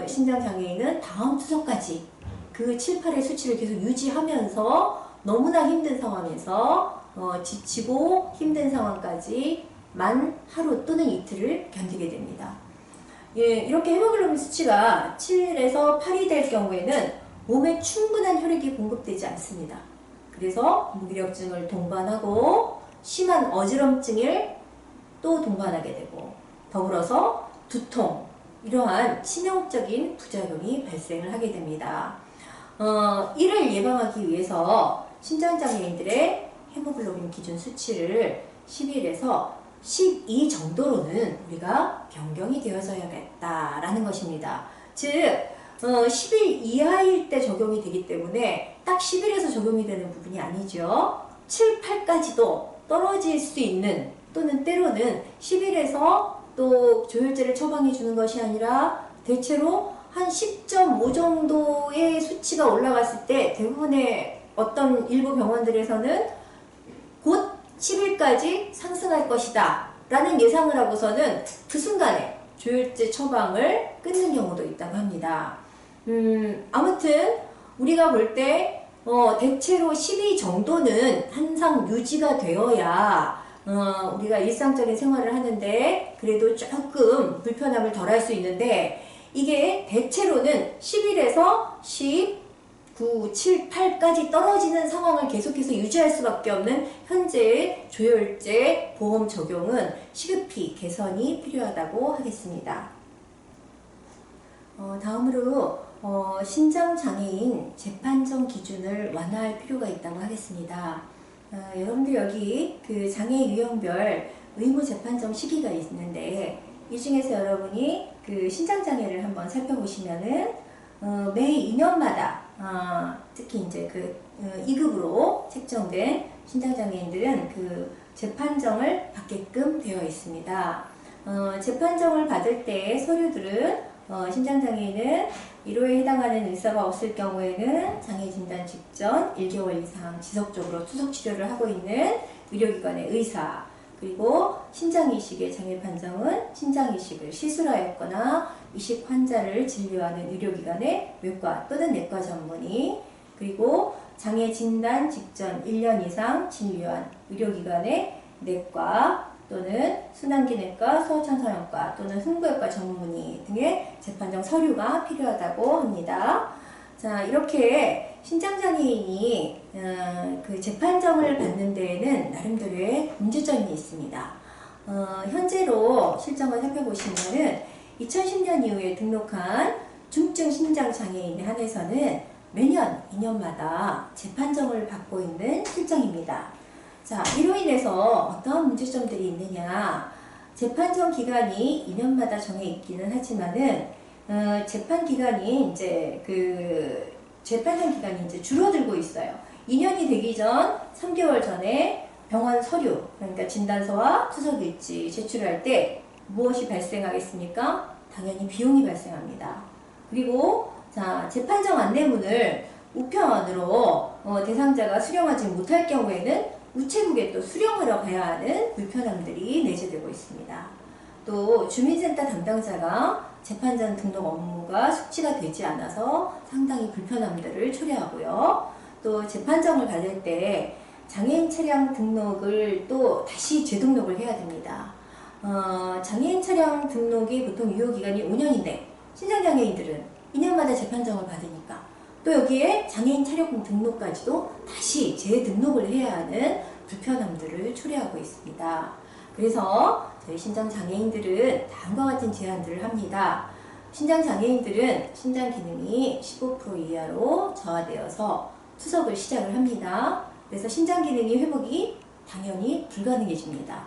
심장장애인은 다음 투석까지 그 7, 8의 수치를 계속 유지하면서 너무나 힘든 상황에서 지치고 힘든 상황까지 만 하루 또는 이틀을 견디게 됩니다. 예, 이렇게 헤모글로빈 수치가 7에서 8이 될 경우에는 몸에 충분한 혈액이 공급되지 않습니다. 그래서 무기력증을 동반하고 심한 어지럼증을 또 동반하게 되고 더불어서 두통, 이러한 치명적인 부작용이 발생을 하게 됩니다. 이를 예방하기 위해서 심장장애인들의 헤모글로빈 기준 수치를 11에서 12 정도로는 우리가 변경이 되어져야겠다라는 것입니다. 즉 10일 이하일 때 적용이 되기 때문에 딱 10일에서 적용이 되는 부분이 아니죠. 7, 8까지도 떨어질 수 있는 또는 때로는 10일에서 또 조혈제를 처방해 주는 것이 아니라 대체로 한 10.5 정도의 수치가 올라갔을 때 대부분의 어떤 일부 병원들에서는 곧 10일까지 상승할 것이다 라는 예상을 하고서는 그 순간에 조혈제 처방을 끊는 경우도 있다고 합니다. 아무튼 우리가 볼 때 대체로 12 정도는 항상 유지가 되어야 우리가 일상적인 생활을 하는데 그래도 조금 불편함을 덜할 수 있는데 이게 대체로는 11에서 10, 9, 7, 8까지 떨어지는 상황을 계속해서 유지할 수밖에 없는 현재의 조혈제 보험 적용은 시급히 개선이 필요하다고 하겠습니다. 다음으로 신장장애인 재판정 기준을 완화할 필요가 있다고 하겠습니다. 여러분들 여기 그 장애 유형별 의무 재판정 시기가 있는데 이 중에서 여러분이 그 신장장애를 한번 살펴보시면은 매 2년마다 특히 이제 그 2급으로 책정된 신장장애인들은 그 재판정을 받게끔 되어 있습니다. 재판정을 받을 때 서류들은 신장장애인은 1호에 해당하는 의사가 없을 경우에는 장애 진단 직전 1개월 이상 지속적으로 투석 치료를 하고 있는 의료기관의 의사, 그리고 신장이식의 장애 판정은 신장이식을 시술하였거나 이식 환자를 진료하는 의료기관의 외과 또는 내과 전문의, 그리고 장애 진단 직전 1년 이상 진료한 의료기관의 내과 또는 순환기내과, 소아청소년과 또는 흉부외과 전문의 등의 재판정 서류가 필요하다고 합니다. 자, 이렇게 신장장애인이 그 재판정을 받는 데에는 나름대로의 문제점이 있습니다. 현재로 실정을 살펴보시면은 2010년 이후에 등록한 중증 신장장애인에 한해서는 매년 2년마다 재판정을 받고 있는 실정입니다. 자, 이로 인해서 어떤 문제점들이 있느냐. 재판정 기간이 2년마다 정해 있기는 하지만은, 재판 기간이 이제 재판정 기간이 이제 줄어들고 있어요. 2년이 되기 전 3개월 전에 병원 서류, 그러니까 진단서와 투석일지 제출할 때 무엇이 발생하겠습니까? 당연히 비용이 발생합니다. 그리고 자, 재판정 안내문을 우편으로 대상자가 수령하지 못할 경우에는 우체국에 또 수령하러 가야 하는 불편함들이 내재되고 있습니다. 또 주민센터 담당자가 재판장 등록 업무가 숙지가 되지 않아서 상당히 불편함들을 초래하고요. 또 재판정을 받을 때 장애인 차량 등록을 또 다시 재등록을 해야 됩니다. 장애인 차량 등록이 보통 유효기간이 5년인데 신장장애인들은 2년마다 재판정을 받으니까 또 여기에 장애인 차량 등록까지도 다시 재등록을 해야 하는 불편함들을 초래하고 있습니다. 그래서 저희 신장장애인들은 다음과 같은 제안들을 합니다. 신장장애인들은 신장 기능이 15% 이하로 저하되어서 투석을 시작을 합니다. 그래서 신장 기능이 회복이 당연히 불가능해집니다.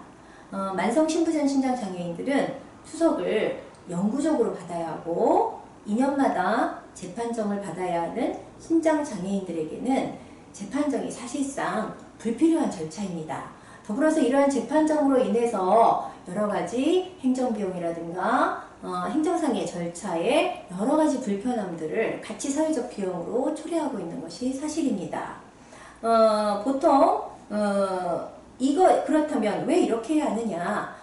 만성 신부전 신장장애인들은 투석을 영구적으로 받아야 하고 2년마다 재판정을 받아야 하는 신장장애인들에게는 재판정이 사실상 불필요한 절차입니다. 더불어서 이러한 재판정으로 인해서 여러가지 행정비용이라든가 행정상의 절차에 여러가지 불편함들을 같이 사회적 비용으로 초래하고 있는 것이 사실입니다. 보통 그렇다면 왜 이렇게 해야 하느냐?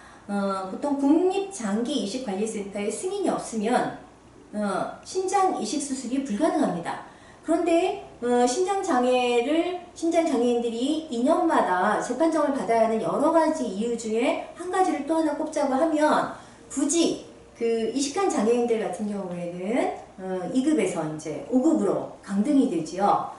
보통 국립장기이식관리센터에 승인이 없으면 신장이식수술이 불가능합니다. 그런데 신장장애인들이 2년마다 재판정을 받아야 하는 여러가지 이유 중에 한 가지를 또 하나 꼽자고 하면 굳이 그 이식한 장애인들 같은 경우에는 2급에서 이제 5급으로 강등이 되지요.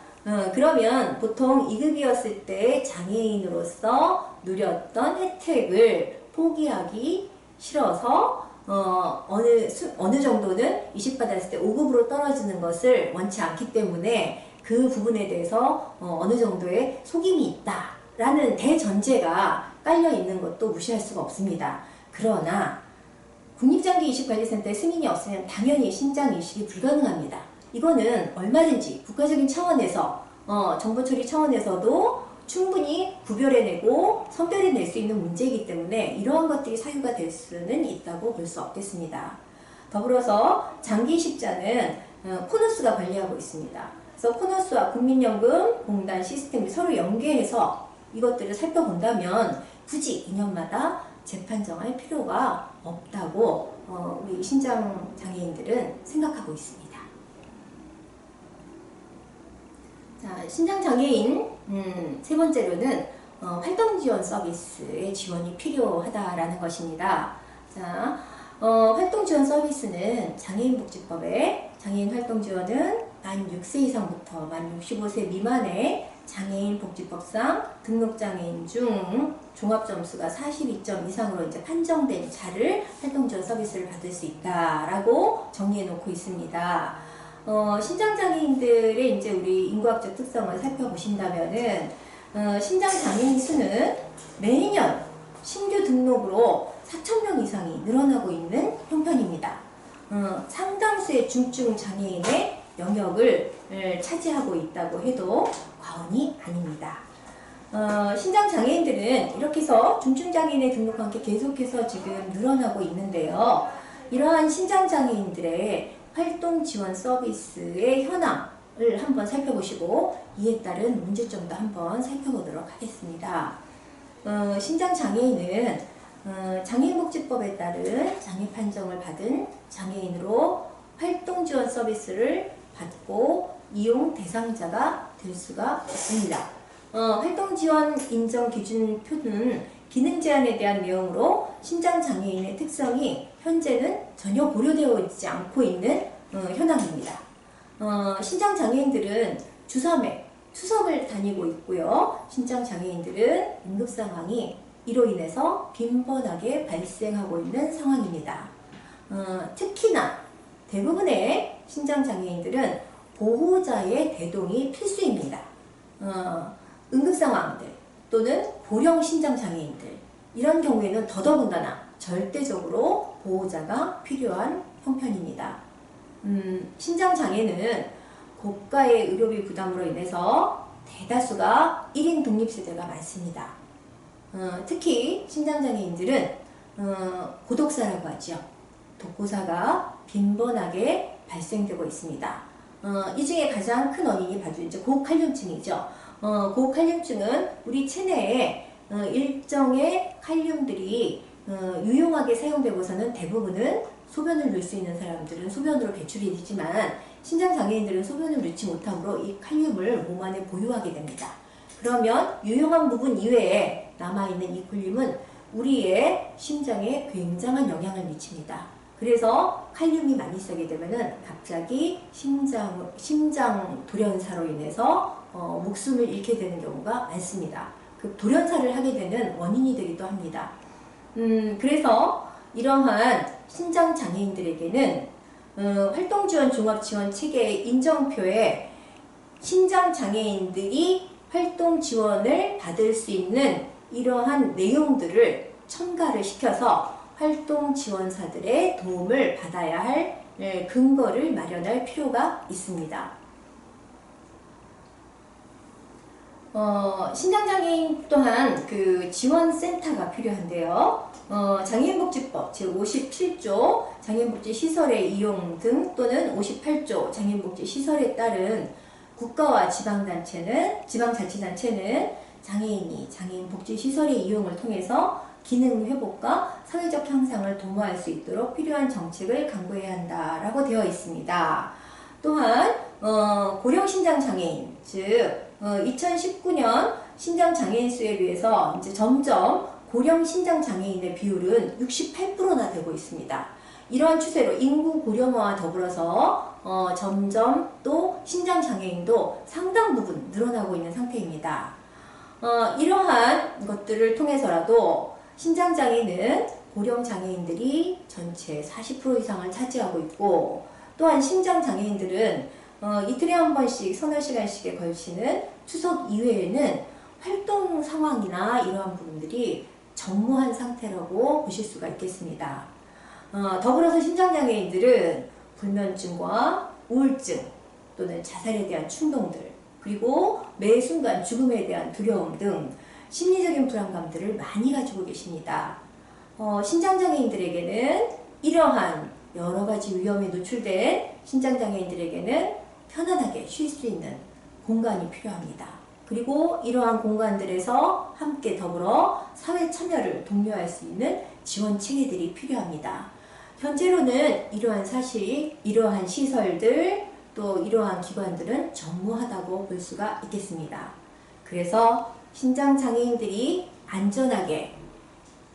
그러면 보통 2급이었을 때 장애인으로서 누렸던 혜택을 포기하기 싫어서 어느 정도는 이식받았을 때 5급으로 떨어지는 것을 원치 않기 때문에 그 부분에 대해서 어느 정도의 속임이 있다라는 대전제가 깔려 있는 것도 무시할 수가 없습니다. 그러나 국립장기이식관리센터에 승인이 없으면 당연히 신장이식이 불가능합니다. 이거는 얼마든지 국가적인 차원에서 정보 처리 차원에서도 충분히 구별해내고 선별해낼 수 있는 문제이기 때문에 이러한 것들이 사유가 될 수는 있다고 볼 수 없겠습니다. 더불어서 장기이식자는 코너스가 관리하고 있습니다. 그래서 코너스와 국민연금 공단 시스템을 서로 연계해서 이것들을 살펴본다면 굳이 2년마다 재판정할 필요가 없다고 우리 신장장애인들은 생각하고 있습니다. 자, 신장장애인 세 번째로는 활동지원 서비스의 지원이 필요하다라는 것입니다. 자, 활동지원 서비스는 장애인복지법에 장애인 활동지원은 만 6세 이상부터 만 65세 미만의 장애인복지법상 등록장애인 중 종합점수가 42점 이상으로 이제 판정된 자를 활동지원 서비스를 받을 수 있다라고 정리해 놓고 있습니다. 신장장애인들의 이제 우리 인구학적 특성을 살펴보신다면은, 신장장애인 수는 매년 신규 등록으로 4,000명 이상이 늘어나고 있는 형편입니다. 상당수의 중증 장애인의 영역을 차지하고 있다고 해도 과언이 아닙니다. 신장장애인들은 이렇게 해서 중증장애인에 등록한 게 계속해서 지금 늘어나고 있는데요. 이러한 신장장애인들의 활동 지원 서비스의 현황을 한번 살펴보시고 이에 따른 문제점도 한번 살펴보도록 하겠습니다. 신장장애인은 장애인복지법에 따른 장애 판정을 받은 장애인으로 활동 지원 서비스를 받고 이용 대상자가 될 수가 있습니다. 활동 지원 인정 기준표는 기능 제한에 대한 내용으로 신장장애인의 특성이 현재는 전혀 고려되어 있지 않고 있는 현황입니다. 신장장애인들은 주3회 투석을 다니고 있고요. 신장장애인들은 응급상황이 이로 인해서 빈번하게 발생하고 있는 상황입니다. 특히나 대부분의 신장장애인들은 보호자의 대동이 필수입니다. 응급상황들 또는 고령 신장장애인들 이런 경우에는 더더군다나 절대적으로 보호자가 필요한 형편입니다. 신장장애는 고가의 의료비 부담으로 인해서 대다수가 1인 독립세대가 많습니다. 특히 신장장애인들은 고독사라고 하죠. 독고사가 빈번하게 발생되고 있습니다. 이 중에 가장 큰 원인이 바로 이제 고칼륨증이죠. 고칼륨증은 우리 체내에 일정의 칼륨들이 유용하게 사용되고서는 대부분은 소변을 넣을 수 있는 사람들은 소변으로 배출이 되지만 신장장애인들은 소변을 넣지 못하므로 이 칼륨을 몸 안에 보유하게 됩니다. 그러면 유용한 부분 이외에 남아있는 이 칼륨은 우리의 심장에 굉장한 영향을 미칩니다. 그래서 칼륨이 많이 쌓이게 되면은 갑자기 심장 돌연사로 인해서 목숨을 잃게 되는 경우가 많습니다. 그 돌연사를 하게 되는 원인이 되기도 합니다. 그래서 이러한 신장장애인들에게는 활동지원 종합지원체계의 인정표에 신장장애인들이 활동지원을 받을 수 있는 이러한 내용들을 첨가를 시켜서 활동지원사들의 도움을 받아야 할 근거를 마련할 필요가 있습니다. 신장장애인 또한 그 지원센터가 필요한데요. 장애인복지법 제57조 장애인복지시설의 이용 등 또는 58조 장애인복지시설에 따른 국가와 지방자치단체는 장애인이 장애인복지시설의 이용을 통해서 기능 회복과 사회적 향상을 도모할 수 있도록 필요한 정책을 강구해야 한다라고 되어 있습니다. 또한 고령신장장애인 즉 2019년 신장장애인 수에 비해서 이제 점점 고령 신장장애인의 비율은 68%나 되고 있습니다. 이러한 추세로 인구 고령화와 더불어서 점점 또 신장장애인도 상당 부분 늘어나고 있는 상태입니다. 이러한 것들을 통해서라도 신장장애는 고령장애인들이 전체 40% 이상을 차지하고 있고, 또한 신장장애인들은 이틀에 한 번씩 서너 시간씩에 걸치는 추석 이외에는 활동 상황이나 이러한 부분들이 전무한 상태라고 보실 수가 있겠습니다. 더불어서 신장장애인들은 불면증과 우울증 또는 자살에 대한 충동들, 그리고 매 순간 죽음에 대한 두려움 등 심리적인 불안감들을 많이 가지고 계십니다. 신장장애인들에게는 이러한 여러 가지 위험에 노출된 신장장애인들에게는 편안하게 쉴 수 있는 공간이 필요합니다. 그리고 이러한 공간들에서 함께 더불어 사회 참여를 독려할 수 있는 지원 체계들이 필요합니다. 현재로는 이러한 시설들 또 이러한 기관들은 전무하다고 볼 수가 있겠습니다. 그래서 신장장애인들이 안전하게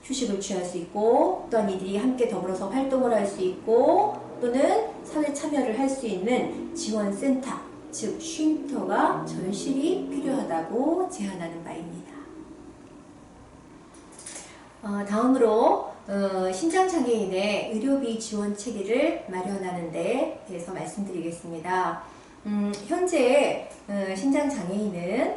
휴식을 취할 수 있고, 또한 이들이 함께 더불어서 활동을 할 수 있고, 또는 사회 참여를 할 수 있는 지원센터, 즉 쉼터가 절실히 필요하다고 제안하는 바입니다. 다음으로 신장장애인의 의료비 지원 체계를 마련하는 데 대해서 말씀드리겠습니다. 현재 신장장애인은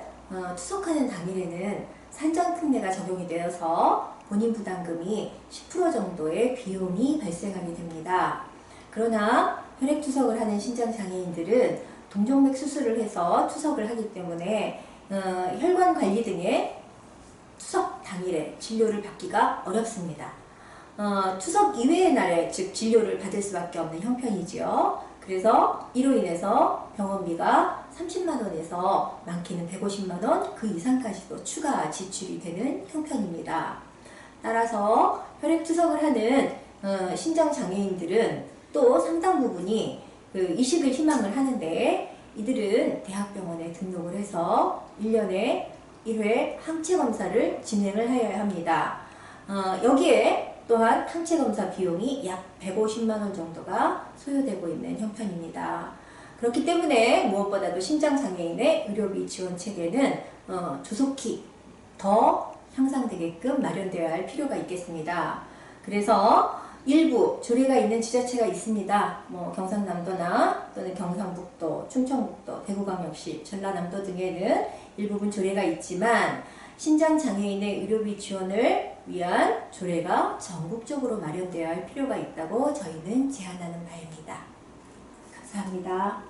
투석하는 당일에는 산전특례가 적용이 되어서 본인 부담금이 10% 정도의 비용이 발생하게 됩니다. 그러나 혈액투석을 하는 신장장애인들은 동정맥 수술을 해서 투석을 하기 때문에 혈관 관리 등의 투석 당일에 진료를 받기가 어렵습니다. 투석 이외의 날에 즉 진료를 받을 수밖에 없는 형편이지요. 그래서 이로 인해서 병원비가 30만 원에서 많게는 150만 원, 그 이상까지도 추가 지출이 되는 형편입니다. 따라서 혈액투석을 하는 신장장애인들은 또 상당 부분이 이식을 희망을 하는데, 이들은 대학병원에 등록을 해서 1년에 1회 항체검사를 진행을 하여야 합니다. 여기에 또한 항체검사 비용이 약 150만 원 정도가 소요되고 있는 형편입니다. 그렇기 때문에 무엇보다도 신장장애인의 의료비 지원 체계는 조속히 더 향상되게끔 마련되어야 할 필요가 있겠습니다. 그래서 일부 조례가 있는 지자체가 있습니다. 경상남도나 또는 경상북도, 충청북도, 대구광역시, 전라남도 등에는 일부분 조례가 있지만 신장장애인의 의료비 지원을 위한 조례가 전국적으로 마련되어야 할 필요가 있다고 저희는 제안하는 바입니다. 감사합니다.